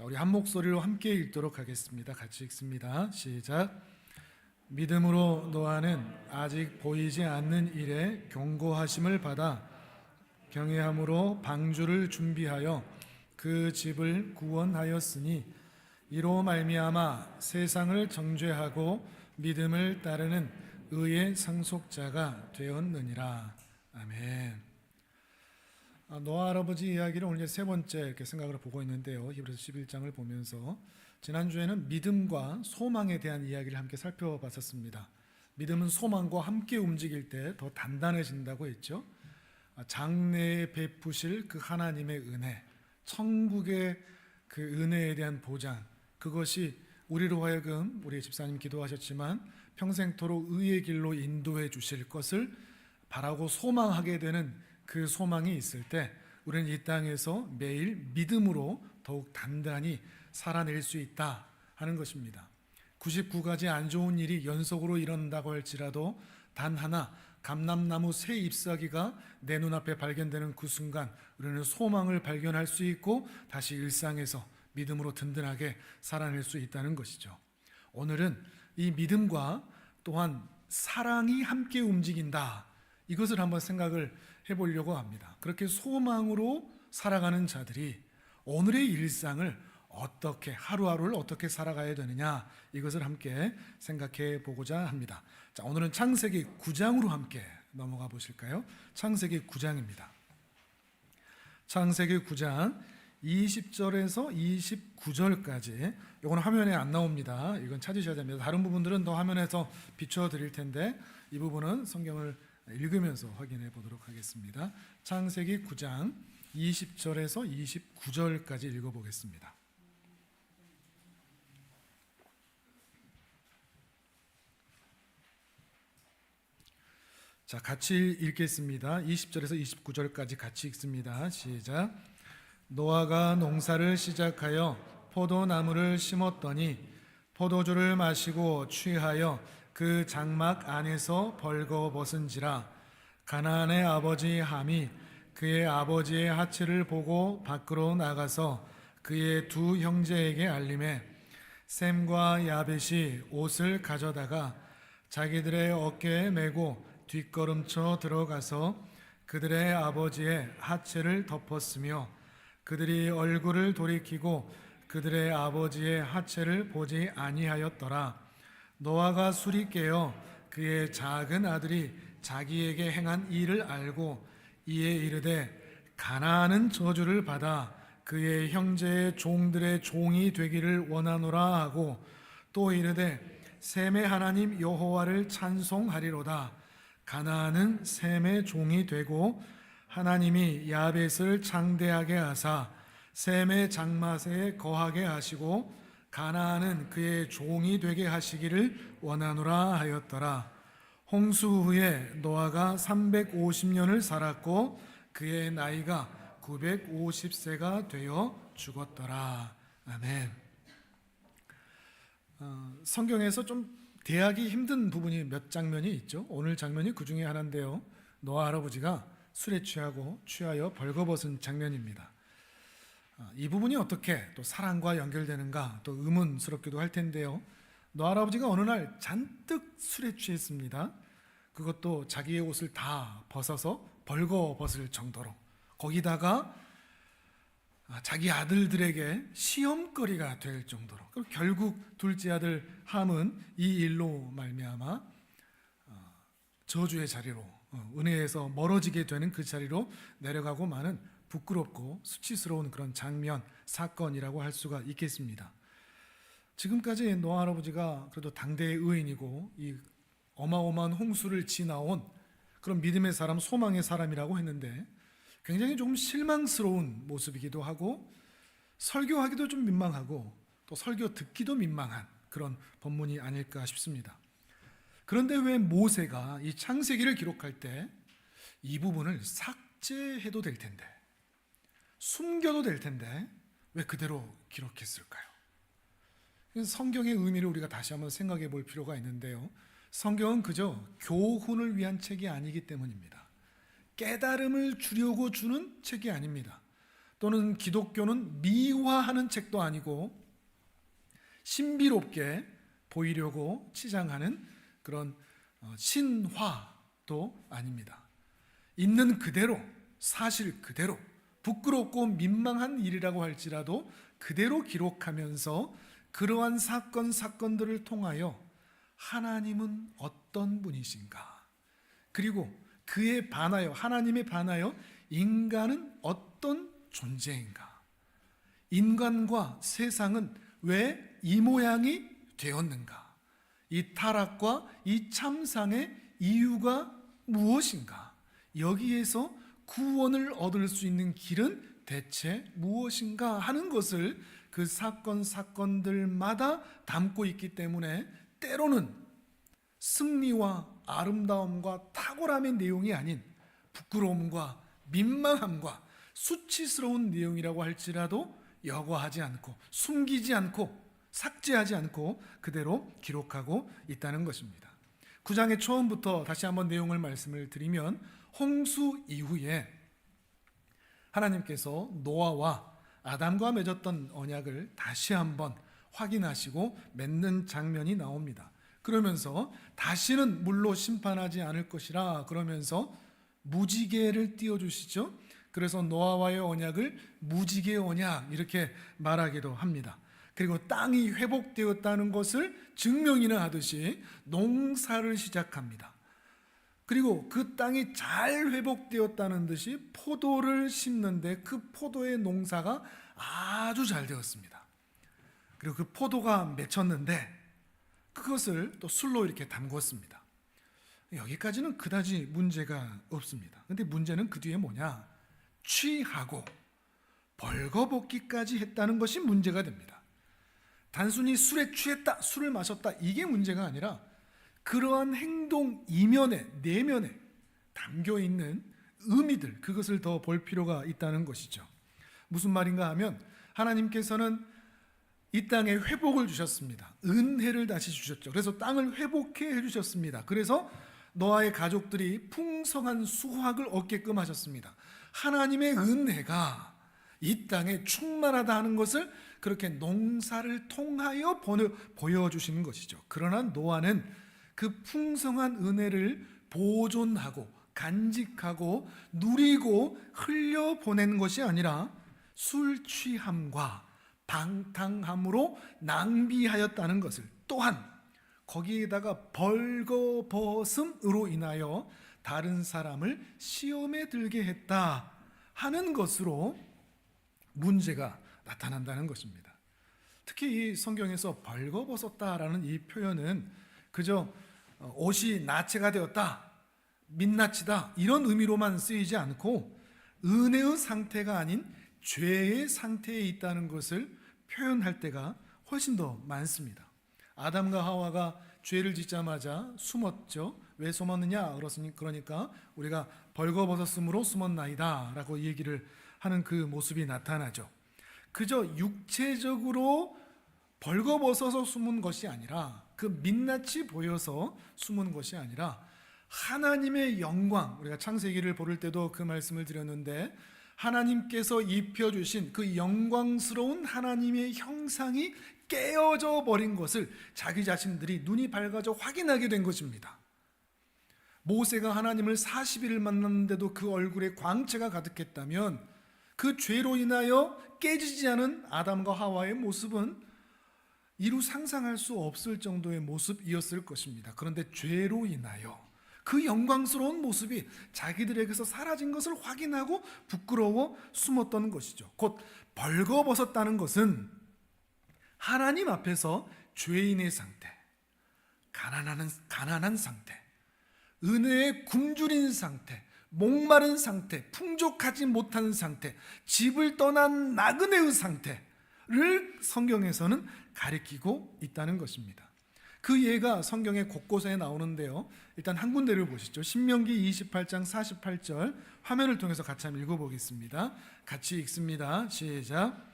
자, 우리 한 목소리로 함께 읽도록 하겠습니다. 같이 읽습니다. 시작. 믿음으로 노아는 아직 보이지 않는 일에 경고하심을 받아 경외함으로 방주를 준비하여 그 집을 구원하였으니 이로 말미암아 세상을 정죄하고 믿음을 따르는 의의 상속자가 되었느니라. 아멘. 노아 할아버지 이야기를 오늘 세 번째 이렇게 생각을 보고 있는데요. 히브리서 11장을 보면서 지난주에는 믿음과 소망에 대한 이야기를 함께 살펴봤었습니다. 믿음은 소망과 함께 움직일 때 더 단단해진다고 했죠. 장래에 베푸실 그 하나님의 은혜, 천국의 그 은혜에 대한 보장, 그것이 우리로 하여금 우리 집사님 기도하셨지만 평생토록 의의 길로 인도해 주실 것을 바라고 소망하게 되는 그 소망이 있을 때 우리는 이 땅에서 매일 믿음으로 더욱 단단히 살아낼 수 있다 하는 것입니다. 99가지 안 좋은 일이 연속으로 일어난다고 할지라도 단 하나 감람나무 새 잎사귀가 내 눈앞에 발견되는 그 순간 우리는 소망을 발견할 수 있고 다시 일상에서 믿음으로 든든하게 살아낼 수 있다는 것이죠. 오늘은 이 믿음과 또한 사랑이 함께 움직인다, 이것을 한번 생각을 해보려고 합니다. 그렇게 소망으로 살아가는 자들이 오늘의 일상을 어떻게, 하루하루를 어떻게 살아가야 되느냐, 이것을 함께 생각해 보고자 합니다. 자, 오늘은 창세기 9장으로 함께 넘어가 보실까요? 창세기 9장입니다. 창세기 9장 20절에서 29절까지, 이건 화면에 안 나옵니다. 이건 찾으셔야 됩니다. 다른 부분들은 더 화면에서 비춰드릴 텐데 이 부분은 성경을 읽으면서 확인해 보도록 하겠습니다. 창세기 9장 20절에서 29절까지 읽어보겠습니다. 자, 같이 읽겠습니다. 20절에서 29절까지 같이 읽습니다. 시작. 노아가 농사를 시작하여 포도나무를 심었더니 포도주를 마시고 취하여 그 장막 안에서 벌거벗은지라. 가나안의 아버지 함이 그의 아버지의 하체를 보고 밖으로 나가서 그의 두 형제에게 알림해 셈과 야벳이 옷을 가져다가 자기들의 어깨에 메고 뒷걸음쳐 들어가서 그들의 아버지의 하체를 덮었으며 그들이 얼굴을 돌이키고 그들의 아버지의 하체를 보지 아니하였더라. 노아가 술이 깨어 그의 작은 아들이 자기에게 행한 일을 알고 이에 이르되 가나안은 저주를 받아 그의 형제의 종들의 종이 되기를 원하노라 하고 또 이르되 셈의 하나님 여호와를 찬송하리로다. 가나안은 셈의 종이 되고 하나님이 야벳을 창대하게 하사 셈의 장막에 거하게 하시고 가나안은 그의 종이 되게 하시기를 원하노라 하였더라. 홍수 후에 노아가 350년을 살았고 그의 나이가 950세가 되어 죽었더라. 아멘. 성경에서 좀 대하기 힘든 부분이 몇 장면이 있죠. 오늘 장면이 그 중에 하나인데요. 노아 할아버지가 술에 취하여 벌거벗은 장면입니다. 이 부분이 어떻게 또 사랑과 연결되는가 또 의문스럽기도 할 텐데요. 노아 할아버지가 어느 날 잔뜩 술에 취했습니다. 그것도 자기의 옷을 다 벗어서 벌거벗을 정도로, 거기다가 자기 아들들에게 시험거리가 될 정도로, 결국 둘째 아들 함은 이 일로 말미암아 저주의 자리로, 은혜에서 멀어지게 되는 그 자리로 내려가고 마는 부끄럽고 수치스러운 그런 장면, 사건이라고 할 수가 있겠습니다. 지금까지 노아 할아버지가 그래도 당대의 의인이고 이 어마어마한 홍수를 지나온 그런 믿음의 사람, 소망의 사람이라고 했는데 굉장히 조금 실망스러운 모습이기도 하고 설교하기도 좀 민망하고 또 설교 듣기도 민망한 그런 본문이 아닐까 싶습니다. 그런데 왜 모세가 이 창세기를 기록할 때 이 부분을 삭제해도 될 텐데, 숨겨도 될 텐데 왜 그대로 기록했을까요? 성경의 의미를 우리가 다시 한번 생각해 볼 필요가 있는데요. 성경은 그저 교훈을 위한 책이 아니기 때문입니다. 깨달음을 주려고 주는 책이 아닙니다. 또는 기독교는 미화하는 책도 아니고 신비롭게 보이려고 치장하는 그런 신화도 아닙니다. 있는 그대로, 사실 그대로, 부끄럽고 민망한 일이라고 할지라도 그대로 기록하면서 그러한 사건들을 통하여 하나님은 어떤 분이신가, 그리고 그에 반하여, 하나님에 반하여 인간은 어떤 존재인가, 인간과 세상은 왜 이 모양이 되었는가, 이 타락과 이 참상의 이유가 무엇인가, 여기에서 구원을 얻을 수 있는 길은 대체 무엇인가 하는 것을 그 사건들마다 담고 있기 때문에 때로는 승리와 아름다움과 탁월함의 내용이 아닌 부끄러움과 민망함과 수치스러운 내용이라고 할지라도 여과하지 않고, 숨기지 않고, 삭제하지 않고 그대로 기록하고 있다는 것입니다. 9장의 처음부터 다시 한번 내용을 말씀을 드리면, 홍수 이후에 하나님께서 노아와 아담과 맺었던 언약을 다시 한번 확인하시고 맺는 장면이 나옵니다. 그러면서 다시는 물로 심판하지 않을 것이라 그러면서 무지개를 띄워주시죠. 그래서 노아와의 언약을 무지개 언약 이렇게 말하기도 합니다. 그리고 땅이 회복되었다는 것을 증명이나 하듯이 농사를 시작합니다. 그리고 그 땅이 잘 회복되었다는 듯이 포도를 심는데 그 포도의 농사가 아주 잘 되었습니다. 그리고 그 포도가 맺혔는데 그것을 또 술로 이렇게 담궜습니다. 여기까지는 그다지 문제가 없습니다. 근데 문제는 그 뒤에 뭐냐? 취하고 벌거벗기까지 했다는 것이 문제가 됩니다. 단순히 술에 취했다, 술을 마셨다, 이게 문제가 아니라 그러한 행동 이면에, 내면에 담겨 있는 의미들, 그것을 더 볼 필요가 있다는 것이죠. 무슨 말인가 하면 하나님께서는 이 땅에 회복을 주셨습니다. 은혜를 다시 주셨죠. 그래서 땅을 회복해 주셨습니다. 그래서 노아의 가족들이 풍성한 수확을 얻게끔 하셨습니다. 하나님의 은혜가 이 땅에 충만하다 하는 것을 그렇게 농사를 통하여 보여주시는 것이죠. 그러나 노아는 그 풍성한 은혜를 보존하고 간직하고 누리고 흘려보낸 것이 아니라 술 취함과 방탕함으로 낭비하였다는 것을, 또한 거기에다가 벌거벗음으로 인하여 다른 사람을 시험에 들게 했다 하는 것으로 문제가 나타난다는 것입니다. 특히 이 성경에서 벌거벗었다라는 이 표현은 그저 옷이 나체가 되었다, 민낯이다 이런 의미로만 쓰이지 않고 은혜의 상태가 아닌 죄의 상태에 있다는 것을 표현할 때가 훨씬 더 많습니다. 아담과 하와가 죄를 짓자마자 숨었죠. 왜 숨었느냐? 그러니까 우리가 벌거벗었으므로 숨었나이다 라고 얘기를 하는 그 모습이 나타나죠. 그저 육체적으로 벌거벗어서 숨은 것이 아니라, 그 민낯이 보여서 숨은 것이 아니라 하나님의 영광, 우리가 창세기를 볼 때도 그 말씀을 드렸는데 하나님께서 입혀주신 그 영광스러운 하나님의 형상이 깨어져 버린 것을 자기 자신들이 눈이 밝아져 확인하게 된 것입니다. 모세가 하나님을 40일을 만났는데도 그 얼굴에 광채가 가득했다면 그 죄로 인하여 깨지지 않은 아담과 하와의 모습은 이루 상상할 수 없을 정도의 모습이었을 것입니다. 그런데 죄로 인하여 그 영광스러운 모습이 자기들에게서 사라진 것을 확인하고 부끄러워 숨었던 것이죠. 곧 벌거벗었다는 것은 하나님 앞에서 죄인의 상태, 가난한 상태, 은혜에 굶주린 상태, 목마른 상태, 풍족하지 못한 상태, 집을 떠난 나그네의 상태를 성경에서는 가리키고 있다는 것입니다. 그 예가 성경의 곳곳에 나오는데요. 일단 한 군데를 보시죠. 신명기 28장 48절 화면을 통해서 같이 한번 읽어보겠습니다. 같이 읽습니다. 시작.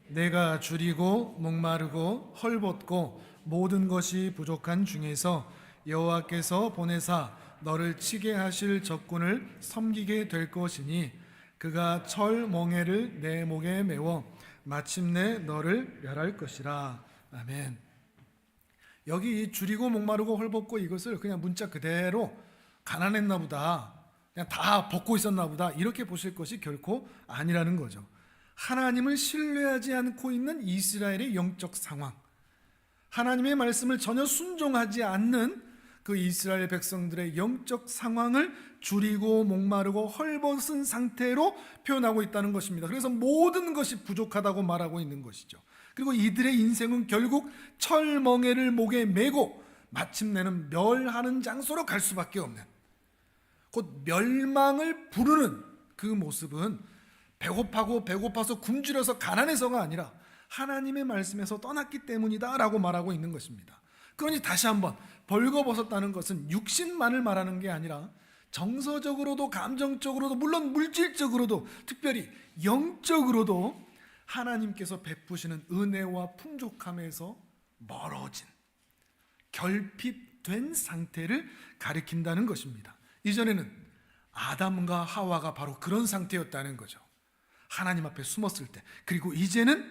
내가 줄이고 목마르고 헐벗고 모든 것이 부족한 중에서 여호와께서 보내사 너를 치게 하실 적군을 섬기게 될 것이니 그가 철 멍에를 내 목에 메워 마침내 너를 멸할 것이라. 아멘. 여기 이 줄이고 목마르고 헐벗고 이것을 그냥 문자 그대로 가난했나 보다, 그냥 다 벗고 있었나 보다, 이렇게 보실 것이 결코 아니라는 거죠. 하나님을 신뢰하지 않고 있는 이스라엘의 영적 상황, 하나님의 말씀을 전혀 순종하지 않는 그 이스라엘 백성들의 영적 상황을 줄이고 목마르고 헐벗은 상태로 표현하고 있다는 것입니다. 그래서 모든 것이 부족하다고 말하고 있는 것이죠. 그리고 이들의 인생은 결국 철멍에를 목에 메고 마침내는 멸하는 장소로 갈 수밖에 없는, 곧 멸망을 부르는 그 모습은 배고파고 배고파서 굶주려서 가난해서가 아니라 하나님의 말씀에서 떠났기 때문이다 라고 말하고 있는 것입니다. 그러니 다시 한번 벌거벗었다는 것은 육신만을 말하는 게 아니라 정서적으로도 감정적으로도 물론 물질적으로도 특별히 영적으로도 하나님께서 베푸시는 은혜와 풍족함에서 멀어진, 결핍된 상태를 가리킨다는 것입니다. 이전에는 아담과 하와가 바로 그런 상태였다는 거죠. 하나님 앞에 숨었을 때. 그리고 이제는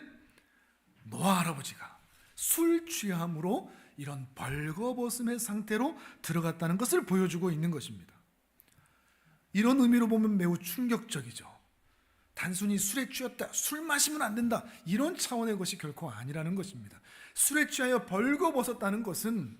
노아 할아버지가 술 취함으로 이런 벌거벗음의 상태로 들어갔다는 것을 보여주고 있는 것입니다. 이런 의미로 보면 매우 충격적이죠. 단순히 술에 취했다, 술 마시면 안 된다, 이런 차원의 것이 결코 아니라는 것입니다. 술에 취하여 벌거벗었다는 것은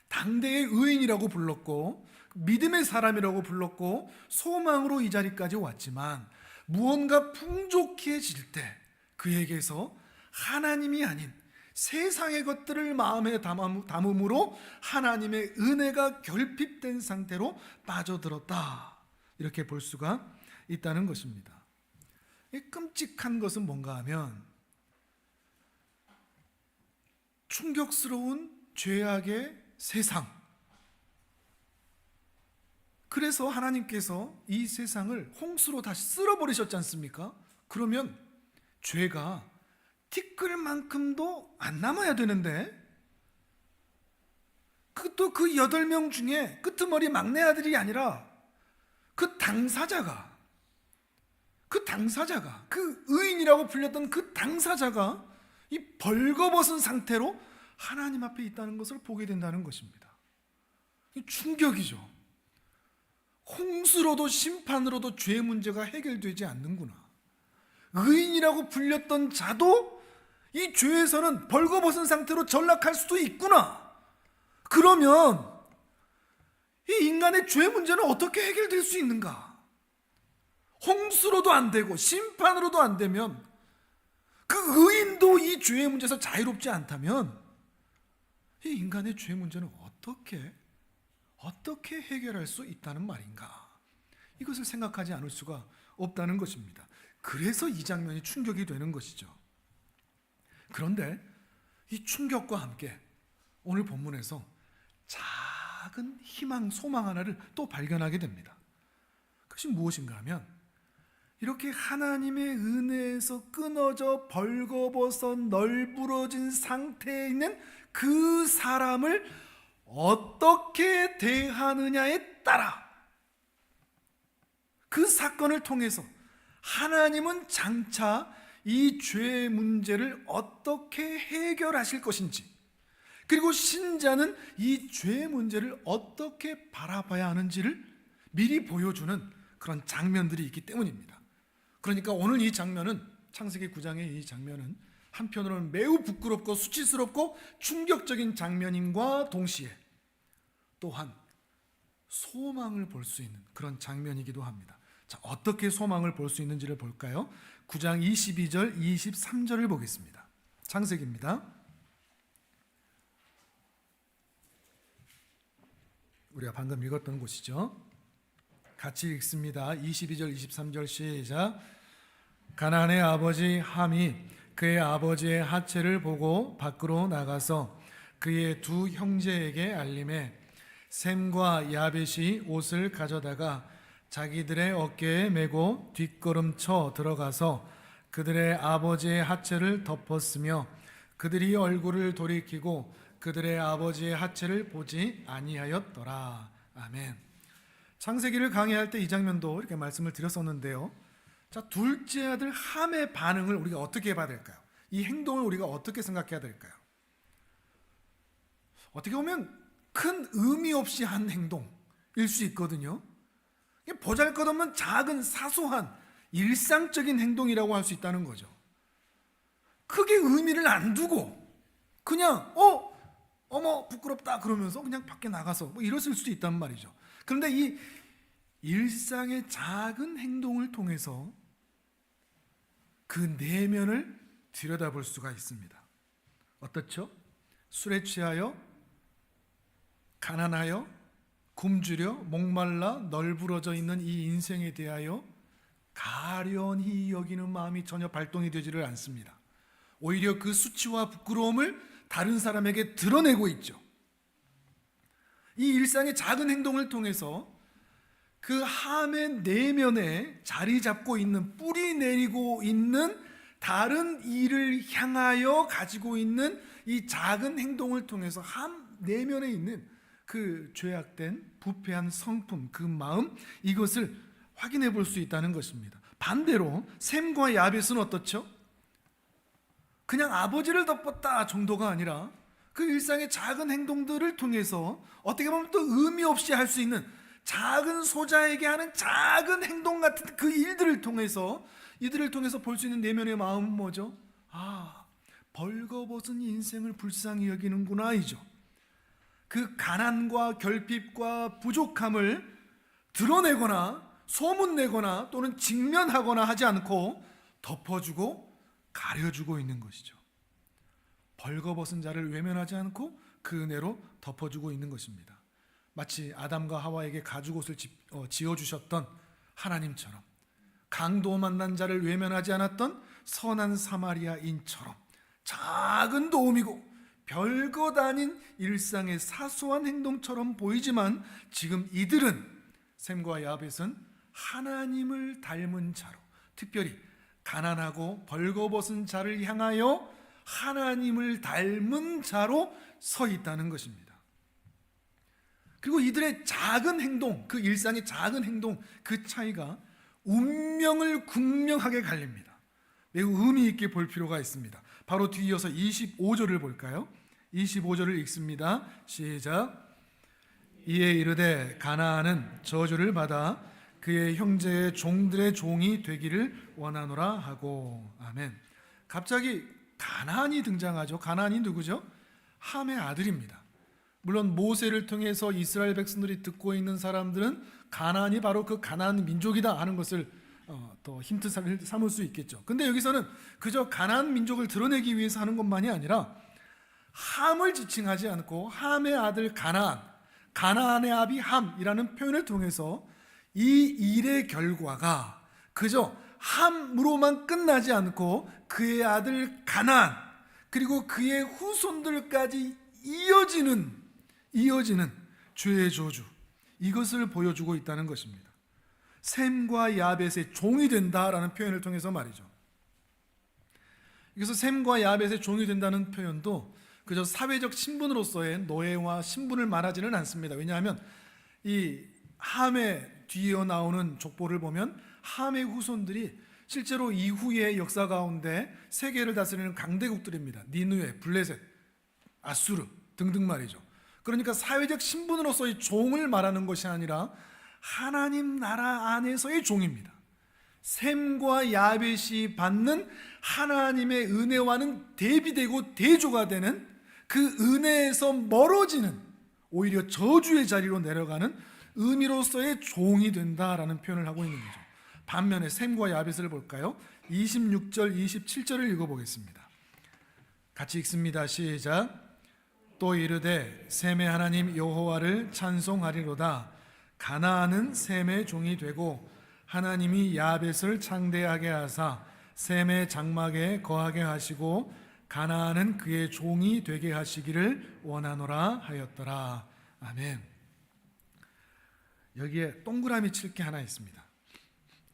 당대의 의인이라고 불렀고 믿음의 사람이라고 불렀고 소망으로 이 자리까지 왔지만 무언가 풍족해질 때 그에게서 하나님이 아닌 세상의 것들을 마음에 담음으로 하나님의 은혜가 결핍된 상태로 빠져들었다, 이렇게 볼 수가 있다는 것입니다. 이 끔찍한 것은 뭔가 하면 충격스러운 죄악의 세상, 그래서 하나님께서 이 세상을 홍수로 다시 쓸어버리셨지 않습니까? 그러면 죄가 티끌만큼도 안 남아야 되는데 또 그 8명 중에 끄트머리 막내 아들이 아니라 그 당사자가 그 의인이라고 불렸던 그 당사자가 이 벌거벗은 상태로 하나님 앞에 있다는 것을 보게 된다는 것입니다. 충격이죠. 홍수로도 심판으로도 죄 문제가 해결되지 않는구나. 의인이라고 불렸던 자도 이 죄에서는 벌거벗은 상태로 전락할 수도 있구나. 그러면 이 인간의 죄 문제는 어떻게 해결될 수 있는가? 홍수로도 안 되고 심판으로도 안 되면, 그 의인도 이 죄의 문제에서 자유롭지 않다면 이 인간의 죄 문제는 어떻게 해결할 수 있다는 말인가? 이것을 생각하지 않을 수가 없다는 것입니다. 그래서 이 장면이 충격이 되는 것이죠. 그런데 이 충격과 함께 오늘 본문에서 작은 희망, 소망 하나를 또 발견하게 됩니다. 그것이 무엇인가 하면 이렇게 하나님의 은혜에서 끊어져 벌거벗어 널브러진 상태에 있는 그 사람을 어떻게 대하느냐에 따라 그 사건을 통해서 하나님은 장차 이 죄의 문제를 어떻게 해결하실 것인지, 그리고 신자는 이 죄의 문제를 어떻게 바라봐야 하는지를 미리 보여주는 그런 장면들이 있기 때문입니다. 그러니까 오늘 이 장면은, 창세기 9장의 이 장면은 한편으로는 매우 부끄럽고 수치스럽고 충격적인 장면임과 동시에 또한 소망을 볼 수 있는 그런 장면이기도 합니다. 자, 어떻게 소망을 볼 수 있는지를 볼까요? 9장 22절, 23절을 보겠습니다. 창세기입니다. 우리가 방금 읽었던 곳이죠. 같이 읽습니다. 22절, 23절 시작. 가나안의 아버지 함이 그의 아버지의 하체를 보고 밖으로 나가서 그의 두 형제에게 알림해 셈과 야벳이 옷을 가져다가 자기들의 어깨에 메고 뒷걸음쳐 들어가서 그들의 아버지의 하체를 덮었으며 그들이 얼굴을 돌이키고 그들의 아버지의 하체를 보지 아니하였더라. 아멘. 창세기를 강의할 때 이 장면도 이렇게 말씀을 드렸었는데요, 자, 둘째 아들 함의 반응을 우리가 어떻게 봐야 될까요? 이 행동을 우리가 어떻게 생각해야 될까요? 어떻게 보면 큰 의미 없이 한 행동일 수 있거든요. 보잘것없는 작은 사소한 일상적인 행동이라고 할 수 있다는 거죠. 크게 의미를 안 두고 그냥 어머 부끄럽다 그러면서 그냥 밖에 나가서 뭐 이랬을 수도 있단 말이죠. 그런데 이 일상의 작은 행동을 통해서 그 내면을 들여다볼 수가 있습니다. 어떻죠? 술에 취하여 가난하여 굶주려 목말라 널브러져 있는 이 인생에 대하여 가련히 여기는 마음이 전혀 발동이 되지를 않습니다. 오히려 그 수치와 부끄러움을 다른 사람에게 드러내고 있죠. 이 일상의 작은 행동을 통해서 그 함의 내면에 자리 잡고 있는, 뿌리 내리고 있는 다른 이를 향하여 가지고 있는 이 작은 행동을 통해서 함 내면에 있는 그 죄악된 부패한 성품, 그 마음, 이것을 확인해 볼 수 있다는 것입니다. 반대로 셈과 야벳은 어떻죠? 그냥 아버지를 덮었다 정도가 아니라 그 일상의 작은 행동들을 통해서 어떻게 보면 또 의미 없이 할 수 있는 작은 소자에게 하는 작은 행동 같은 그 일들을 통해서 이들을 통해서 볼 수 있는 내면의 마음은 뭐죠? 벌거벗은 인생을 불쌍히 여기는구나 이죠. 그 가난과 결핍과 부족함을 드러내거나 소문내거나 또는 직면하거나 하지 않고 덮어주고 가려주고 있는 것이죠. 벌거벗은 자를 외면하지 않고 그 은혜로 덮어주고 있는 것입니다. 마치 아담과 하와에게 가죽옷을 지어주셨던 하나님처럼, 강도 만난 자를 외면하지 않았던 선한 사마리아인처럼 작은 도움이고 별것 아닌 일상의 사소한 행동처럼 보이지만 지금 이들은, 셈과 야벳은 하나님을 닮은 자로, 특별히 가난하고 벌거벗은 자를 향하여 하나님을 닮은 자로 서 있다는 것입니다. 그리고 이들의 작은 행동, 그 일상의 작은 행동, 그 차이가 운명을 극명하게 갈립니다. 매우 의미 있게 볼 필요가 있습니다. 바로 뒤이어서 25절을 볼까요? 25절을 읽습니다. 시작. 이에 이르되 가나안은 저주를 받아 그의 형제의 종들의 종이 되기를 원하노라 하고. 아멘. 갑자기 가나안이 등장하죠. 가나안이 누구죠? 함의 아들입니다. 물론 모세를 통해서 이스라엘 백성들이 듣고 있는 사람들은 가나안이 바로 그 가나안 민족이다 하는 것을 더 힌트 삼을 수 있겠죠. 근데 여기서는 그저 가나안 민족을 드러내기 위해서 하는 것만이 아니라 함을 지칭하지 않고 함의 아들 가나안, 가나안의 아비 함이라는 표현을 통해서 이 일의 결과가 그저 함으로만 끝나지 않고 그의 아들 가나안 그리고 그의 후손들까지 이어지는 죄의 저주, 이것을 보여주고 있다는 것입니다. 셈과 야벳의 종이 된다라는 표현을 통해서 말이죠. 그래서 셈과 야벳의 종이 된다는 표현도 그저 사회적 신분으로서의 노예와 신분을 말하지는 않습니다. 왜냐하면 이 함의 뒤에 나오는 족보를 보면 함의 후손들이 실제로 이후의 역사 가운데 세계를 다스리는 강대국들입니다. 니느웨, 블레셋, 아수르 등등 말이죠. 그러니까 사회적 신분으로서의 종을 말하는 것이 아니라 하나님 나라 안에서의 종입니다. 셈과 야벳이 받는 하나님의 은혜와는 대비되고 대조가 되는 그 은혜에서 멀어지는, 오히려 저주의 자리로 내려가는 의미로서의 종이 된다라는 표현을 하고 있는 거죠. 반면에 셈과 야벳을 볼까요? 26절, 27절을 읽어보겠습니다. 같이 읽습니다. 시작. 또 이르되 셈의 하나님 여호와를 찬송하리로다. 가나안은 셈의 종이 되고 하나님이 야벳을 창대하게 하사 셈의 장막에 거하게 하시고 가나안은 그의 종이 되게 하시기를 원하노라 하였더라. 아멘. 여기에 동그라미 칠 게 하나 있습니다.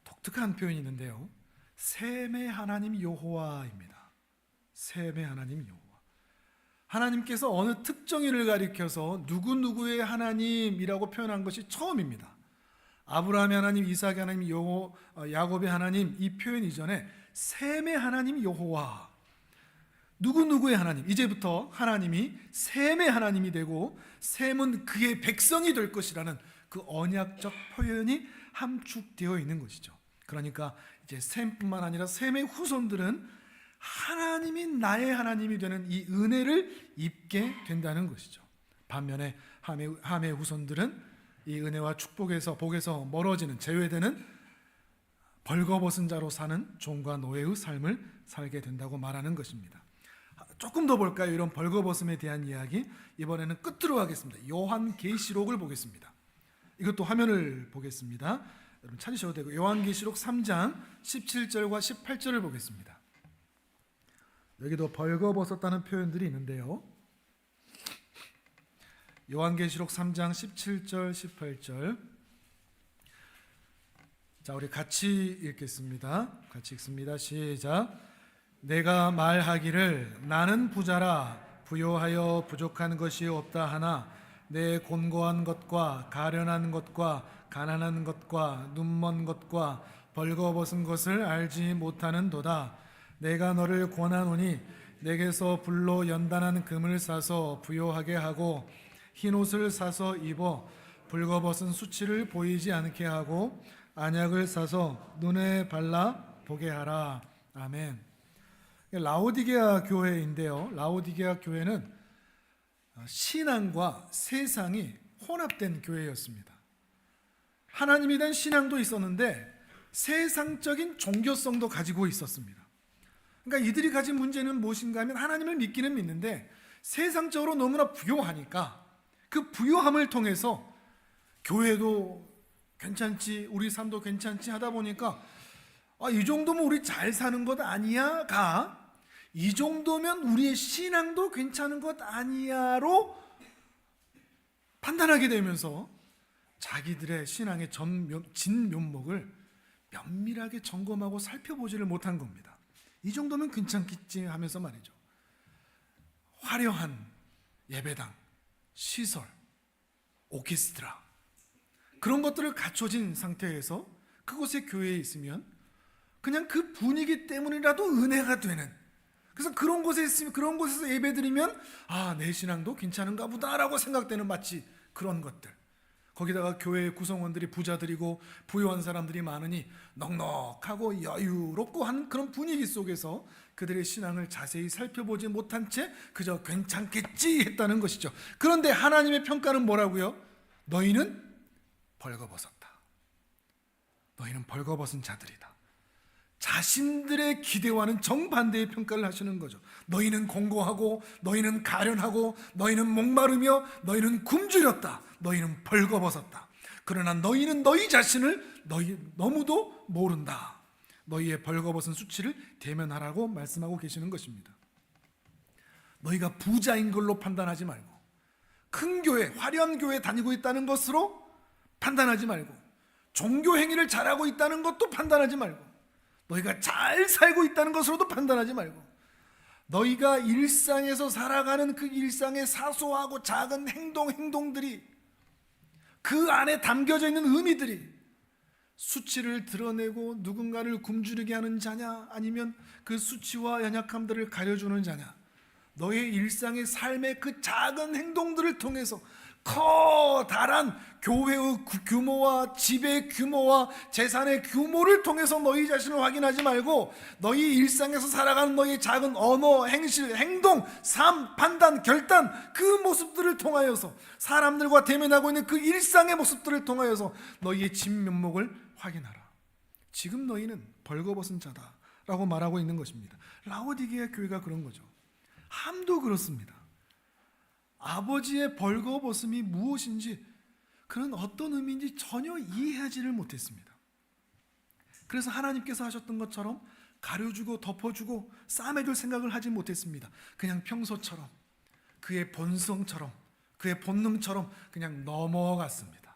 독특한 표현이 있는데요. 셈의 하나님 여호와입니다. 셈의 하나님 여호와. 하나님께서 어느 특정인을 가리켜서 누구누구의 하나님이라고 표현한 것이 처음입니다. 아브라함의 하나님, 이삭의 하나님, 야곱의 하나님, 이 표현 이전에 셈의 하나님 여호와, 누구누구의 하나님, 이제부터 하나님이 셈의 하나님이 되고 셈은 그의 백성이 될 것이라는 그 언약적 표현이 함축되어 있는 것이죠. 그러니까 이제 셈뿐만 아니라 셈의 후손들은 하나님이 나의 하나님이 되는 이 은혜를 입게 된다는 것이죠. 반면에 함의 후손들은 이 은혜와 축복에서 복에서 멀어지는, 제외되는 벌거벗은 자로 사는 종과 노예의 삶을 살게 된다고 말하는 것입니다. 조금 더 볼까요? 이런 벌거벗음에 대한 이야기. 이번에는 끝으로 하겠습니다. 요한계시록을 보겠습니다. 이것도 화면을 보겠습니다. 여러분 찾으셔도 되고, 요한계시록 3장 17절과 18절을 보겠습니다. 여기도 벌거벗었다는 표현들이 있는데요. 요한계시록 3장 17절 18절. 자, 우리 같이 읽겠습니다. 같이 읽습니다. 시작. 내가 말하기를 나는 부자라 부요하여 부족한 것이 없다 하나 내 곤고한 것과 가련한 것과 가난한 것과 눈먼 것과 벌거벗은 것을 알지 못하는도다. 내가 너를 권하노니 내게서 불로 연단한 금을 사서 부요하게 하고 흰옷을 사서 입어 벌거벗은 수치를 보이지 않게 하고 안약을 사서 눈에 발라 보게 하라. 아멘. 라오디게아 교회인데요, 라오디게아 교회는 신앙과 세상이 혼합된 교회였습니다. 하나님에 대한 신앙도 있었는데 세상적인 종교성도 가지고 있었습니다. 그러니까 이들이 가진 문제는 무엇인가 하면 하나님을 믿기는 믿는데 세상적으로 너무나 부요하니까 그 부요함을 통해서 교회도 괜찮지, 우리 삶도 괜찮지 하다 보니까 이 정도면 우리 잘 사는 것 아니야가 이 정도면 우리의 신앙도 괜찮은 것 아니야로 판단하게 되면서 자기들의 신앙의 진면목을 면밀하게 점검하고 살펴보지를 못한 겁니다. 이 정도면 괜찮겠지 하면서 말이죠. 화려한 예배당, 시설, 오케스트라 그런 것들을 갖춰진 상태에서 그곳에 교회에 있으면 그냥 그 분위기 때문이라도 은혜가 되는, 그래서 그런 곳에 있으면, 그런 곳에서 예배드리면 내 신앙도 괜찮은가 보다라고 생각되는 마치 그런 것들. 거기다가 교회 구성원들이 부자들이고 부유한 사람들이 많으니 넉넉하고 여유롭고 하는 그런 분위기 속에서 그들의 신앙을 자세히 살펴보지 못한 채 그저 괜찮겠지 했다는 것이죠. 그런데 하나님의 평가는 뭐라고요? 너희는 벌거벗었다. 너희는 벌거벗은 자들이다. 자신들의 기대와는 정반대의 평가를 하시는 거죠. 너희는 공고하고 너희는 가련하고 너희는 목마르며 너희는 굶주렸다. 너희는 벌거벗었다. 그러나 너희는 너희 자신을 너무도 모른다. 너희의 벌거벗은 수치를 대면하라고 말씀하고 계시는 것입니다. 너희가 부자인 걸로 판단하지 말고 큰 교회, 화려한 교회에 다니고 있다는 것으로 판단하지 말고 종교 행위를 잘하고 있다는 것도 판단하지 말고 너희가 잘 살고 있다는 것으로도 판단하지 말고 너희가 일상에서 살아가는 그 일상의 사소하고 작은 행동들이 그 안에 담겨져 있는 의미들이 수치를 드러내고 누군가를 굶주리게 하는 자냐 아니면 그 수치와 연약함들을 가려주는 자냐, 너의 일상의 삶의 그 작은 행동들을 통해서 커다란 교회의 규모와 집의 규모와 재산의 규모를 통해서 너희 자신을 확인하지 말고 너희 일상에서 살아가는 너희 작은 언어, 행실, 행동, 삶, 판단, 결단 그 모습들을 통하여서 사람들과 대면하고 있는 그 일상의 모습들을 통하여서 너희의 진면목을 확인하라. 지금 너희는 벌거벗은 자다 라고 말하고 있는 것입니다. 라오디게아 교회가 그런 거죠. 함도 그렇습니다. 아버지의 벌거벗음이 무엇인지, 그런 어떤 의미인지 전혀 이해하지를 못했습니다. 그래서 하나님께서 하셨던 것처럼 가려주고 덮어주고 싸매줄 생각을 하지 못했습니다. 그냥 평소처럼 그의 본성처럼 그의 본능처럼 그냥 넘어갔습니다.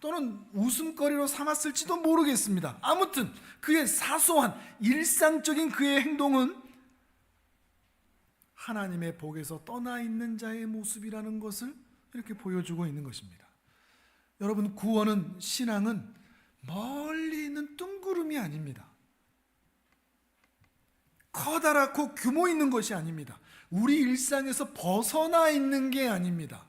또는 웃음거리로 삼았을지도 모르겠습니다. 아무튼 그의 사소한 일상적인 그의 행동은 하나님의 복에서 떠나 있는 자의 모습이라는 것을 이렇게 보여주고 있는 것입니다. 여러분, 구원은, 신앙은 멀리 있는 뜬구름이 아닙니다. 커다랗고 규모 있는 것이 아닙니다. 우리 일상에서 벗어나 있는 게 아닙니다.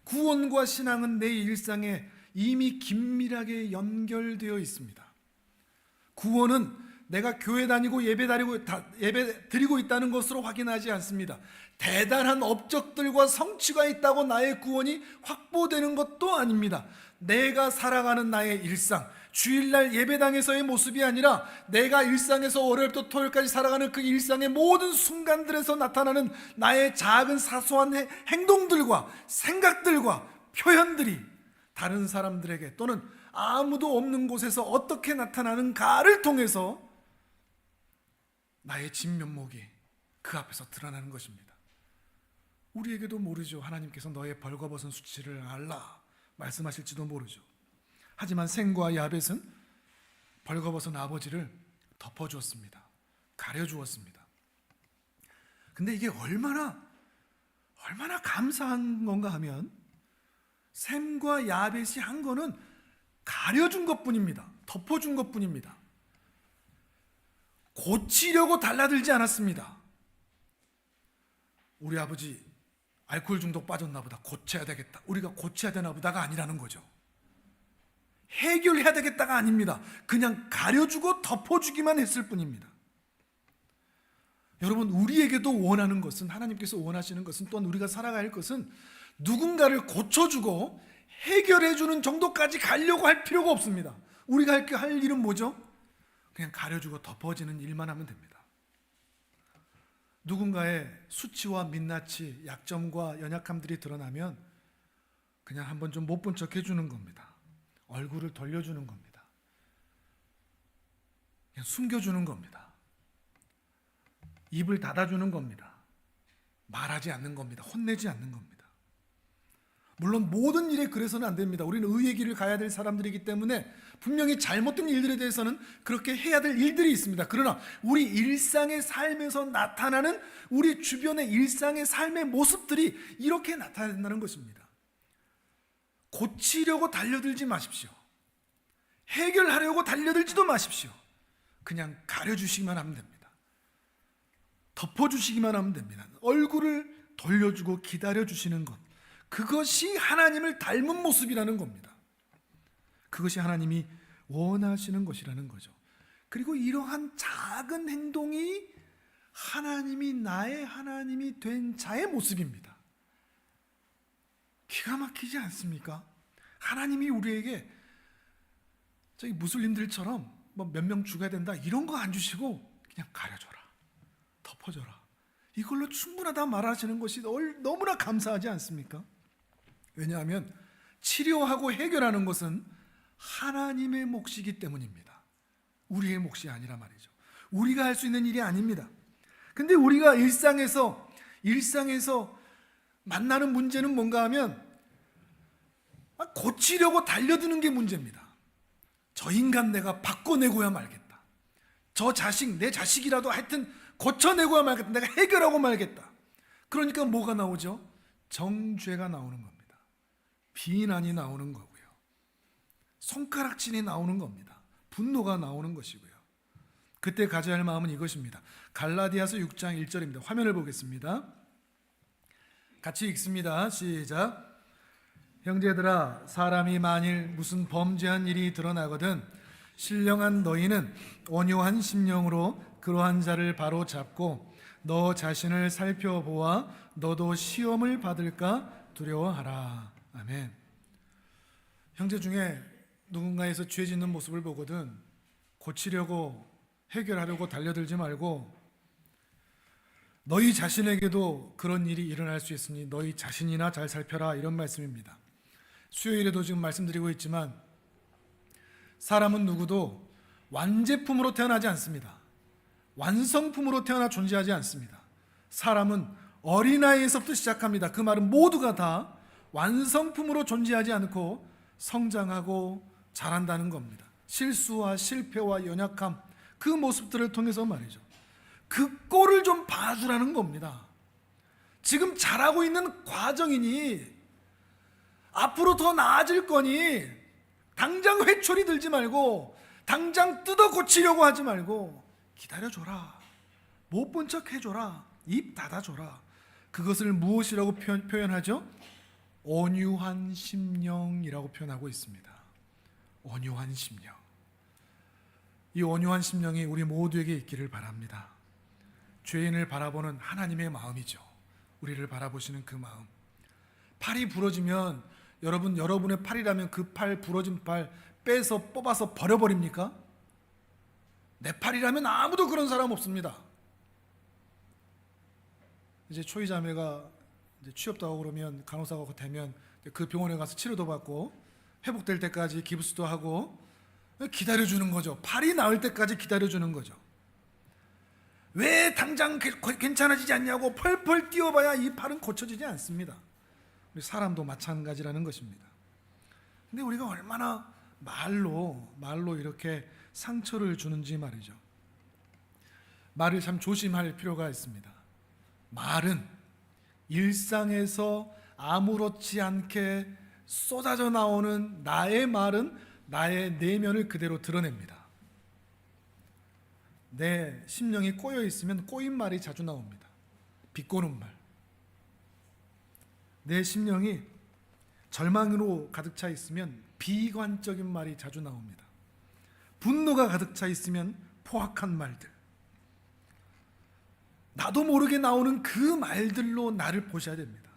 구원과 신앙은 내 일상에 이미 긴밀하게 연결되어 있습니다. 구원은 내가 교회 다니고 예배 드리고 있다는 것으로 확인하지 않습니다. 대단한 업적들과 성취가 있다고 나의 구원이 확보되는 것도 아닙니다. 내가 살아가는 나의 일상, 주일날 예배당에서의 모습이 아니라 내가 일상에서 월요일부터 토요일까지 살아가는 그 일상의 모든 순간들에서 나타나는 나의 작은 사소한 행동들과 생각들과 표현들이 다른 사람들에게 또는 아무도 없는 곳에서 어떻게 나타나는가를 통해서 나의 진면목이 그 앞에서 드러나는 것입니다. 우리에게도 모르죠. 하나님께서 너의 벌거벗은 수치를 알라 말씀하실지도 모르죠. 하지만 셈과 야벳은 벌거벗은 아버지를 덮어주었습니다. 가려주었습니다. 근데 이게 얼마나 감사한 건가 하면 셈과 야벳이 한 거는 가려준 것뿐입니다. 덮어준 것뿐입니다. 고치려고 달라들지 않았습니다. 우리 아버지 알코올 중독 빠졌나 보다, 고쳐야 되겠다, 우리가 고쳐야 되나 보다가 아니라는 거죠. 해결해야 되겠다가 아닙니다. 그냥 가려주고 덮어주기만 했을 뿐입니다. 여러분, 우리에게도 원하는 것은, 하나님께서 원하시는 것은, 또한 우리가 살아갈 것은 누군가를 고쳐주고 해결해주는 정도까지 가려고 할 필요가 없습니다. 우리가 할 일은 뭐죠? 그냥 가려주고 덮어지는 일만 하면 됩니다. 누군가의 수치와 민낯이, 약점과 연약함들이 드러나면 그냥 한번 좀 못 본 척 해주는 겁니다. 얼굴을 돌려주는 겁니다. 그냥 숨겨주는 겁니다. 입을 닫아주는 겁니다. 말하지 않는 겁니다. 혼내지 않는 겁니다. 물론 모든 일에 그래서는 안 됩니다. 우리는 의의 길을 가야 될 사람들이기 때문에 분명히 잘못된 일들에 대해서는 그렇게 해야 될 일들이 있습니다. 그러나 우리 일상의 삶에서 나타나는 우리 주변의 일상의 삶의 모습들이 이렇게 나타나야 된다는 것입니다. 고치려고 달려들지 마십시오. 해결하려고 달려들지도 마십시오. 그냥 가려주시기만 하면 됩니다. 덮어주시기만 하면 됩니다. 얼굴을 돌려주고 기다려주시는 것, 그것이 하나님을 닮은 모습이라는 겁니다. 그것이 하나님이 원하시는 것이라는 거죠. 그리고 이러한 작은 행동이 하나님이 나의 하나님이 된 자의 모습입니다. 기가 막히지 않습니까? 하나님이 우리에게 저기 무슬림들처럼 뭐 몇 명 죽어야 된다 이런 거 안 주시고 그냥 가려줘라, 덮어줘라, 이걸로 충분하다 말하시는 것이 너무나 감사하지 않습니까? 왜냐하면 치료하고 해결하는 것은 하나님의 몫이기 때문입니다. 우리의 몫이 아니라 말이죠. 우리가 할 수 있는 일이 아닙니다. 근데 우리가 일상에서 만나는 문제는 뭔가 하면 고치려고 달려드는 게 문제입니다. 저 인간 내가 바꿔내고야 말겠다. 저 자식, 내 자식이라도 하여튼 고쳐내고야 말겠다. 내가 해결하고 말겠다. 그러니까 뭐가 나오죠? 정죄가 나오는 겁니다. 비난이 나오는 거고요. 손가락질이 나오는 겁니다. 분노가 나오는 것이고요. 그때 가져야 할 마음은 이것입니다. 갈라디아서 6장 1절입니다. 화면을 보겠습니다. 같이 읽습니다. 시작. 형제들아, 사람이 만일 무슨 범죄한 일이 드러나거든 신령한 너희는 온유한 심령으로 그러한 자를 바로 잡고 너 자신을 살펴보아 너도 시험을 받을까 두려워하라. 아멘. 형제 중에 누군가에서 죄 짓는 모습을 보거든 고치려고 해결하려고 달려들지 말고 너희 자신에게도 그런 일이 일어날 수 있으니 너희 자신이나 잘 살펴라, 이런 말씀입니다. 수요일에도 지금 말씀드리고 있지만 사람은 누구도 완제품으로 태어나지 않습니다. 완성품으로 태어나 존재하지 않습니다. 사람은 어린아이에서부터 시작합니다. 그 말은 모두가 다 완성품으로 존재하지 않고 성장하고 자란다는 겁니다. 실수와 실패와 연약함, 그 모습들을 통해서 말이죠. 그 꼴을 좀 봐주라는 겁니다. 지금 자라고 있는 과정이니 앞으로 더 나아질 거니 당장 회초리 들지 말고 당장 뜯어 고치려고 하지 말고 기다려줘라. 못 본 척 해줘라. 입 닫아줘라. 그것을 무엇이라고 표현하죠? 온유한 심령이라고 표현하고 있습니다. 온유한 심령. 이 온유한 심령이 우리 모두에게 있기를 바랍니다. 죄인을 바라보는 하나님의 마음이죠. 우리를 바라보시는 그 마음. 팔이 부러지면 여러분의 팔이라면 그 팔 부러진 팔 빼서 뽑아서 버려버립니까? 내 팔이라면 아무도 그런 사람 없습니다. 이제 초이 자매가 이제 취업도 하고 그러면 간호사가 되면 그 병원에 가서 치료도 받고 회복될 때까지 기부스도 하고 기다려주는 거죠. 팔이 나을 때까지 기다려주는 거죠. 왜 당장 괜찮아지지 않냐고 펄펄 뛰어봐야 이 팔은 고쳐지지 않습니다. 우리 사람도 마찬가지라는 것입니다. 근데 우리가 얼마나 말로 이렇게 상처를 주는지 말이죠. 말을 참 조심할 필요가 있습니다. 말은 일상에서 아무렇지 않게 쏟아져 나오는 나의 말은 나의 내면을 그대로 드러냅니다. 내 심령이 꼬여 있으면 꼬인 말이 자주 나옵니다. 비꼬는 말. 내 심령이 절망으로 가득 차 있으면 비관적인 말이 자주 나옵니다. 분노가 가득 차 있으면 포악한 말들. 나도 모르게 나오는 그 말들로 나를 보셔야 됩니다.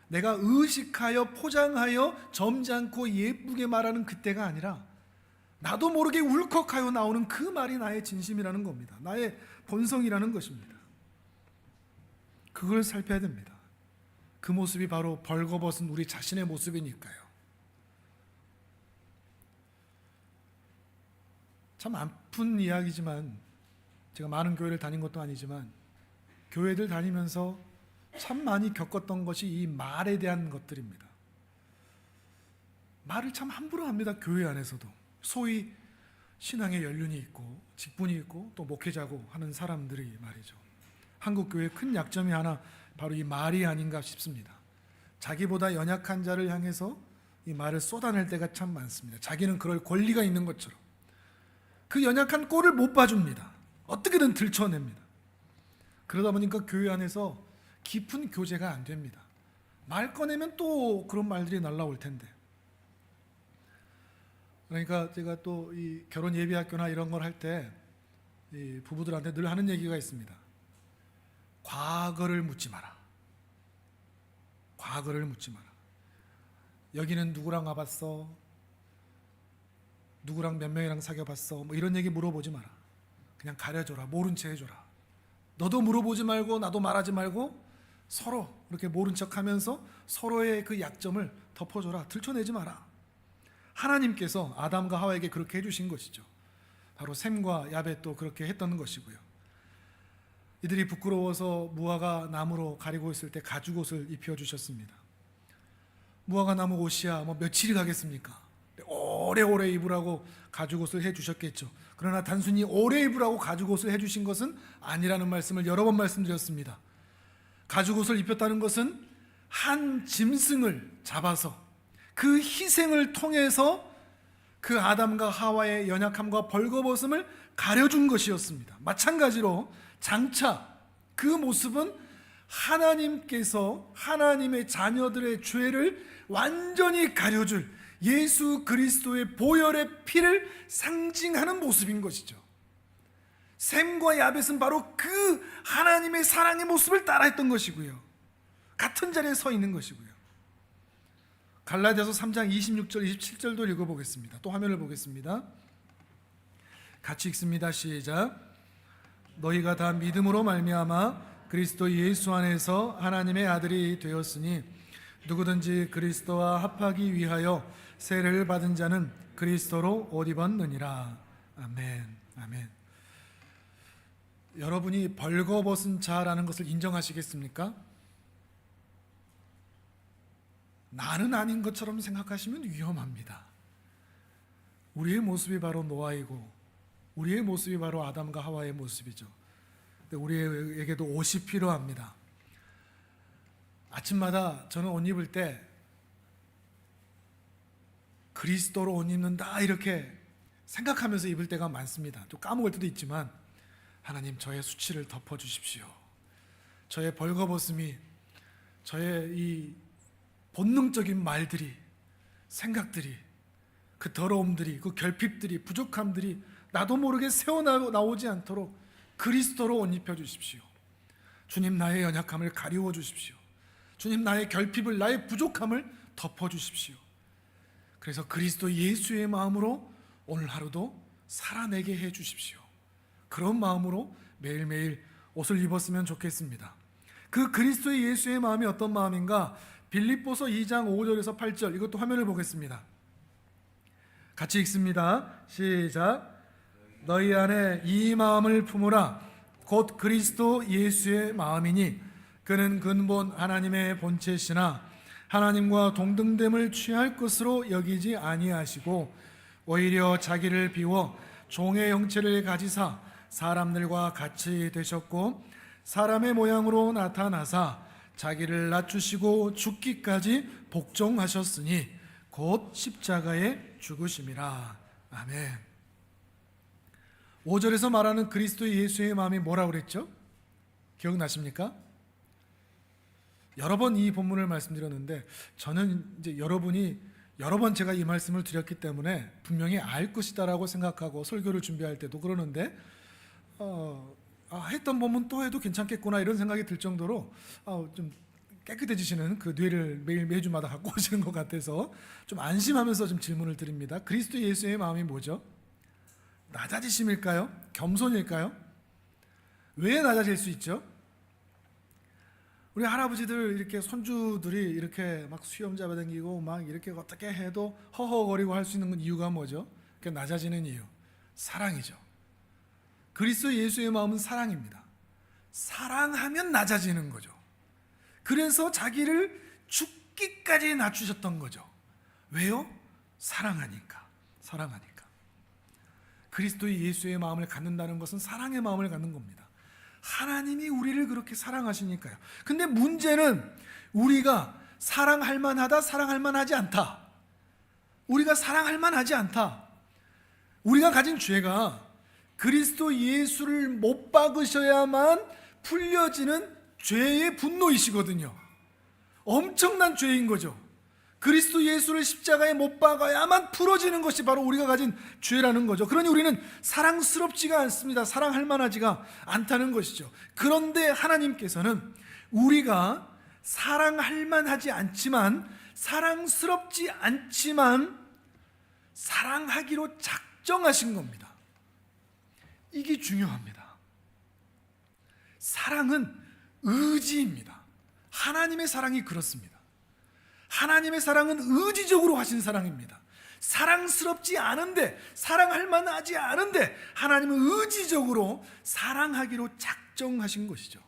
내가 의식하여 포장하여 점잖고 예쁘게 말하는 그때가 아니라 나도 모르게 울컥하여 나오는 그 말이 나의 진심이라는 겁니다. 나의 본성이라는 것입니다. 그걸 살펴야 됩니다. 그 모습이 바로 벌거벗은 우리 자신의 모습이니까요. 참 아픈 이야기지만 제가 많은 교회를 다닌 것도 아니지만 교회들 다니면서 참 많이 겪었던 것이 이 말에 대한 것들입니다. 말을 참 함부로 합니다. 교회 안에서도. 소위 신앙의 연륜이 있고 직분이 있고 또 목회자고 하는 사람들이 말이죠. 한국 교회의 큰 약점이 하나 바로 이 말이 아닌가 싶습니다. 자기보다 연약한 자를 향해서 이 말을 쏟아낼 때가 참 많습니다. 자기는 그럴 권리가 있는 것처럼 그 연약한 꼴을 못 봐줍니다. 어떻게든 들춰냅니다. 그러다 보니까 교회 안에서 깊은 교제가 안 됩니다. 말 꺼내면 또 그런 말들이 날라올 텐데. 그러니까 제가 또 이 결혼 예비학교나 이런 걸 할 때 이 부부들한테 늘 하는 얘기가 있습니다. 과거를 묻지 마라. 과거를 묻지 마라. 여기는 누구랑 와봤어? 누구랑 몇 명이랑 사귀어봤어? 뭐 이런 얘기 물어보지 마라. 그냥 가려줘라. 모른 채 해줘라. 너도 물어보지 말고 나도 말하지 말고 서로 이렇게 모른 척하면서 서로의 그 약점을 덮어줘라. 들춰내지 마라. 하나님께서 아담과 하와에게 그렇게 해주신 것이죠. 바로 셈과 야벳도 그렇게 했던 것이고요. 이들이 부끄러워서 무화과 나무로 가리고 있을 때 가죽옷을 입혀주셨습니다. 무화과 나무 옷이야 뭐 며칠이 가겠습니까? 오래오래 입으라고 가죽옷을 해주셨겠죠. 그러나 단순히 오래 입으라고 가죽옷을 해주신 것은 아니라는 말씀을 여러 번 말씀드렸습니다. 가죽옷을 입혔다는 것은 한 짐승을 잡아서 그 희생을 통해서 그 아담과 하와의 연약함과 벌거벗음을 가려준 것이었습니다. 마찬가지로 장차 그 모습은 하나님께서 하나님의 자녀들의 죄를 완전히 가려줄 예수 그리스도의 보혈의 피를 상징하는 모습인 것이죠. 셈과 야벳은 바로 그 하나님의 사랑의 모습을 따라했던 것이고요. 같은 자리에 서 있는 것이고요. 갈라디아서 3장 26절 27절도 읽어보겠습니다. 또 화면을 보겠습니다. 같이 읽습니다. 시작. 너희가 다 믿음으로 말미암아 그리스도 예수 안에서 하나님의 아들이 되었으니 누구든지 그리스도와 합하기 위하여 세례를 받은 자는 그리스도로 옷 입었느니라. 아멘. 아멘. 여러분이 벌거벗은 자라는 것을 인정하시겠습니까? 나는 아닌 것처럼 생각하시면 위험합니다. 우리의 모습이 바로 노아이고 우리의 모습이 바로 아담과 하와의 모습이죠. 근데 우리에게도 옷이 필요합니다. 아침마다 저는 옷 입을 때 그리스도로 옷 입는다 이렇게 생각하면서 입을 때가 많습니다. 또 까먹을 때도 있지만 하나님 저의 수치를 덮어주십시오. 저의 벌거벗음이, 저의 이 본능적인 말들이, 생각들이, 그 더러움들이, 그 결핍들이, 부족함들이 나도 모르게 새어나오지 않도록 그리스도로 옷 입혀주십시오. 주님 나의 연약함을 가리워 주십시오. 주님 나의 결핍을, 나의 부족함을 덮어주십시오. 그래서 그리스도 예수의 마음으로 오늘 하루도 살아내게 해주십시오. 그런 마음으로 매일매일 옷을 입었으면 좋겠습니다. 그 그리스도 예수의 마음이 어떤 마음인가? 빌립보서 2장 5절에서 8절, 이것도 화면을 보겠습니다. 같이 읽습니다. 시작. 너희 안에 이 마음을 품으라. 곧 그리스도 예수의 마음이니 그는 근본 하나님의 본체시나 하나님과 동등됨을 취할 것으로 여기지 아니하시고 오히려 자기를 비워 종의 형체를 가지사 사람들과 같이 되셨고 사람의 모양으로 나타나사 자기를 낮추시고 죽기까지 복종하셨으니 곧 십자가에 죽으심이라. 아멘. 5절에서 말하는 그리스도 예수의 마음이 뭐라고 그랬죠? 기억나십니까? 여러 번 이 본문을 말씀드렸는데 저는 이제 여러분이 여러 번 제가 이 말씀을 드렸기 때문에 분명히 알 것이다라고 생각하고 설교를 준비할 때도 그러는데 했던 본문 또 해도 괜찮겠구나 이런 생각이 들 정도로 좀 깨끗해지시는 그 뇌를 매주마다 갖고 오시는 것 같아서 좀 안심하면서 좀 질문을 드립니다. 그리스도 예수의 마음이 뭐죠? 낮아지심일까요? 겸손일까요? 왜 낮아질 수 있죠? 우리 할아버지들 이렇게 손주들이 이렇게 막 수염 잡아당기고 막 이렇게 어떻게 해도 허허거리고 할 수 있는 이유가 뭐죠? 그 낮아지는 이유, 사랑이죠. 그리스도 예수의 마음은 사랑입니다. 사랑하면 낮아지는 거죠. 그래서 자기를 죽기까지 낮추셨던 거죠. 왜요? 사랑하니까. 그리스도의 예수의 마음을 갖는다는 것은 사랑의 마음을 갖는 겁니다. 하나님이 우리를 그렇게 사랑하시니까요. 근데 문제는 우리가 사랑할 만하다, 사랑할 만하지 않다. 우리가 사랑할 만하지 않다. 우리가 가진 죄가 그리스도 예수를 못 박으셔야만 풀려지는 죄의 분노이시거든요. 엄청난 죄인 거죠. 그리스도 예수를 십자가에 못 박아야만 풀어지는 것이 바로 우리가 가진 죄라는 거죠. 그러니 우리는 사랑스럽지가 않습니다. 사랑할 만하지가 않다는 것이죠. 그런데 하나님께서는 우리가 사랑할 만하지 않지만, 사랑스럽지 않지만 사랑하기로 작정하신 겁니다. 이게 중요합니다. 사랑은 의지입니다. 하나님의 사랑이 그렇습니다. 하나님의 사랑은 의지적으로 하신 사랑입니다. 사랑스럽지 않은데, 사랑할 만하지 않은데 하나님은 의지적으로 사랑하기로 작정하신 것이죠.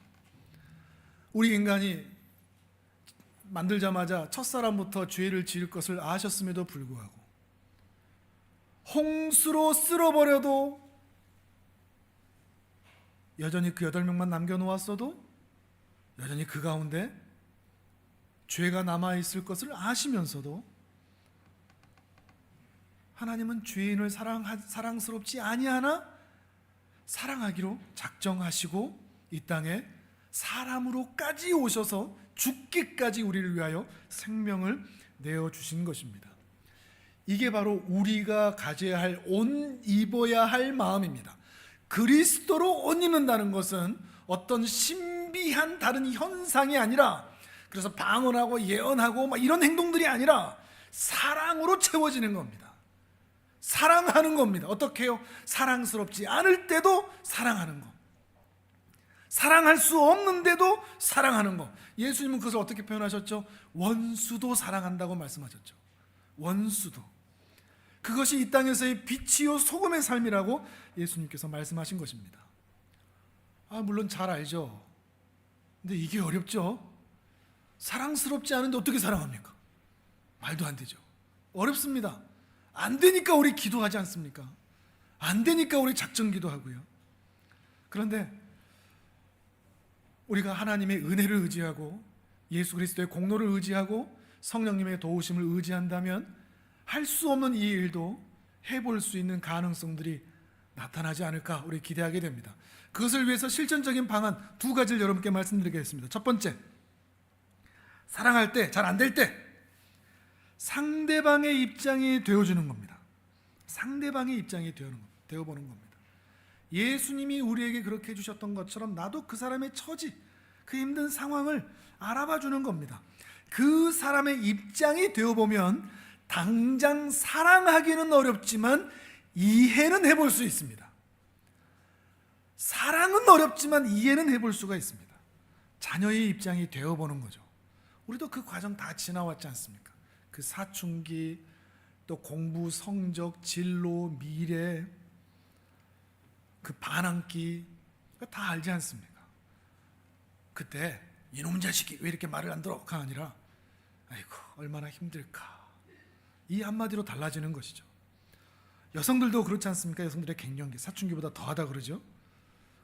우리 인간이 만들자마자 첫사람부터 죄를 지을 것을 아셨음에도 불구하고 홍수로 쓸어버려도 여전히 그 8명만 남겨놓았어도 여전히 그 가운데 죄가 남아있을 것을 아시면서도 하나님은 죄인을 사랑스럽지 아니하나 사랑하기로 작정하시고 이 땅에 사람으로까지 오셔서 죽기까지 우리를 위하여 생명을 내어주신 것입니다. 이게 바로 우리가 가져야 할, 옷 입어야 할 마음입니다. 그리스도로 옷 입는다는 것은 어떤 신비한 다른 현상이 아니라, 그래서 방언하고 예언하고 막 이런 행동들이 아니라 사랑으로 채워지는 겁니다. 사랑하는 겁니다. 어떻게 해요? 사랑스럽지 않을 때도 사랑하는 거, 사랑할 수 없는데도 사랑하는 거. 예수님은 그것을 어떻게 표현하셨죠? 원수도 사랑한다고 말씀하셨죠. 원수도. 그것이 이 땅에서의 빛이요 소금의 삶이라고 예수님께서 말씀하신 것입니다. 물론 잘 알죠. 근데 이게 어렵죠. 사랑스럽지 않은데 어떻게 사랑합니까? 말도 안 되죠. 어렵습니다. 안 되니까 우리 기도하지 않습니까? 안 되니까 우리 작정 기도하고요. 그런데 우리가 하나님의 은혜를 의지하고 예수 그리스도의 공로를 의지하고 성령님의 도우심을 의지한다면 할 수 없는 이 일도 해볼 수 있는 가능성들이 나타나지 않을까 우리 기대하게 됩니다. 그것을 위해서 실천적인 방안 두 가지를 여러분께 말씀드리겠습니다. 첫 번째, 사랑할 때, 잘 안 될 때 상대방의 입장이 되어주는 겁니다. 상대방의 입장이 되어보는 겁니다. 예수님이 우리에게 그렇게 해주셨던 것처럼 나도 그 사람의 처지, 그 힘든 상황을 알아봐 주는 겁니다. 그 사람의 입장이 되어보면 당장 사랑하기는 어렵지만 이해는 해볼 수 있습니다. 사랑은 어렵지만 이해는 해볼 수가 있습니다. 자녀의 입장이 되어보는 거죠. 우리도 그 과정 다 지나왔지 않습니까? 그 사춘기, 또 공부, 성적, 진로, 미래, 그 반항기 다 알지 않습니까? 그때 이놈 자식이 왜 이렇게 말을 안 들어가 아니라 아이고 얼마나 힘들까, 이 한마디로 달라지는 것이죠. 여성들도 그렇지 않습니까? 여성들의 갱년기, 사춘기보다 더하다 그러죠.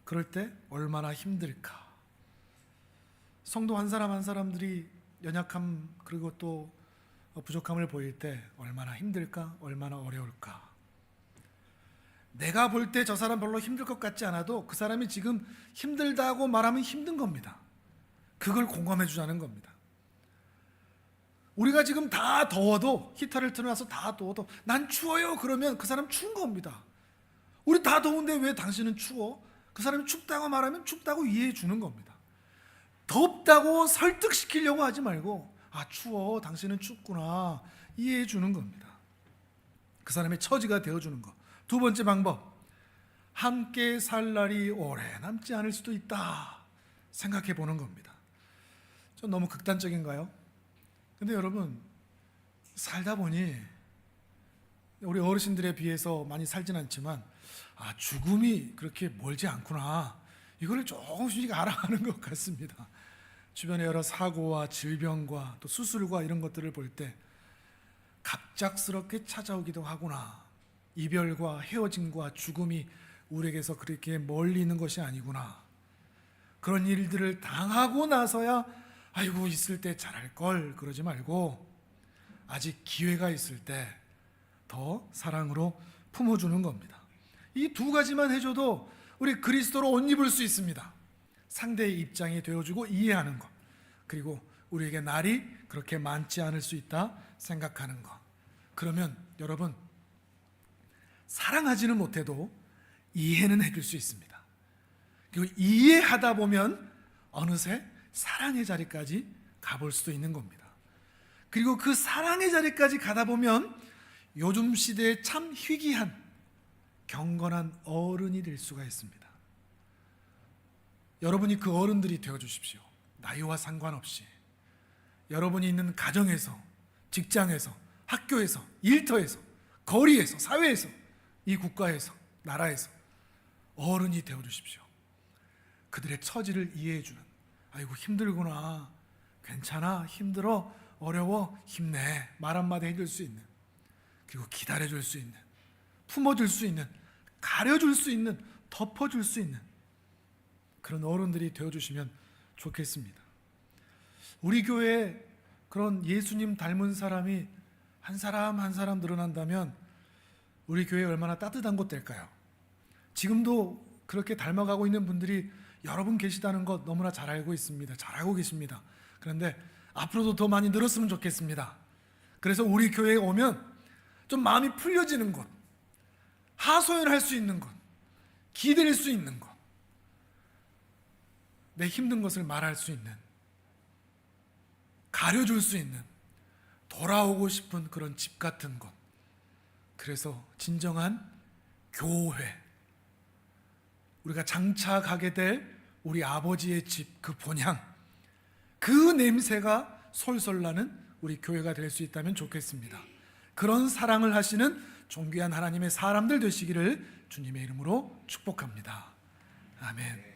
그럴 때 얼마나 힘들까. 성도 한 사람 한 사람들이 연약함 그리고 또 부족함을 보일 때 얼마나 힘들까, 얼마나 어려울까. 내가 볼 때 저 사람 별로 힘들 것 같지 않아도 그 사람이 지금 힘들다고 말하면 힘든 겁니다. 그걸 공감해 주자는 겁니다. 우리가 지금 다 더워도, 히터를 틀어놔서 다 더워도 난 추워요 그러면 그 사람 추운 겁니다. 우리 다 더운데 왜 당신은 추워? 그 사람이 춥다고 말하면 춥다고 이해해 주는 겁니다. 덥다고 설득시키려고 하지 말고 아 추워, 당신은 춥구나, 이해해 주는 겁니다. 그 사람의 처지가 되어주는 것. 두 번째 방법, 함께 살 날이 오래 남지 않을 수도 있다 생각해 보는 겁니다. 좀 너무 극단적인가요? 근데 여러분, 살다 보니 우리 어르신들에 비해서 많이 살진 않지만 아 죽음이 그렇게 멀지 않구나, 이거를 조금씩 알아가는 것 같습니다. 주변의 여러 사고와 질병과 또 수술과 이런 것들을 볼 때 갑작스럽게 찾아오기도 하구나, 이별과 헤어짐과 죽음이 우리에게서 그렇게 멀리 있는 것이 아니구나, 그런 일들을 당하고 나서야 아이고 있을 때 잘할 걸 그러지 말고 아직 기회가 있을 때 더 사랑으로 품어주는 겁니다. 이 두 가지만 해줘도 우리 그리스도로 옷 입을 수 있습니다. 상대의 입장이 되어주고 이해하는 것, 그리고 우리에게 날이 그렇게 많지 않을 수 있다 생각하는 것. 그러면 여러분, 사랑하지는 못해도 이해는 해줄 수 있습니다. 그리고 이해하다 보면 어느새 사랑의 자리까지 가볼 수도 있는 겁니다. 그리고 그 사랑의 자리까지 가다 보면 요즘 시대에 참 희귀한 경건한 어른이 될 수가 있습니다. 여러분이 그 어른들이 되어주십시오. 나이와 상관없이 여러분이 있는 가정에서, 직장에서, 학교에서, 일터에서, 거리에서, 사회에서, 이 국가에서, 나라에서 어른이 되어주십시오. 그들의 처지를 이해해주는, 아이고 힘들구나, 괜찮아, 힘들어, 어려워, 힘내, 말 한마디 해줄 수 있는, 그리고 기다려줄 수 있는, 품어줄 수 있는, 가려줄 수 있는, 덮어줄 수 있는 그런 어른들이 되어주시면 좋겠습니다. 우리 교회에 그런 예수님 닮은 사람이 한 사람 한 사람 늘어난다면 우리 교회에 얼마나 따뜻한 곳 될까요? 지금도 그렇게 닮아가고 있는 분들이 여러분 계시다는 것 너무나 잘 알고 있습니다. 잘 알고 계십니다. 그런데 앞으로도 더 많이 늘었으면 좋겠습니다. 그래서 우리 교회에 오면 좀 마음이 풀려지는 곳, 하소연할 수 있는 곳, 기댈 수 있는 곳, 내 힘든 것을 말할 수 있는, 가려줄 수 있는, 돌아오고 싶은 그런 집 같은 곳. 그래서 진정한 교회, 우리가 장차 가게 될 우리 아버지의 집, 그 본향, 그 냄새가 솔솔 나는 우리 교회가 될 수 있다면 좋겠습니다. 그런 사랑을 하시는 존귀한 하나님의 사람들 되시기를 주님의 이름으로 축복합니다. 아멘.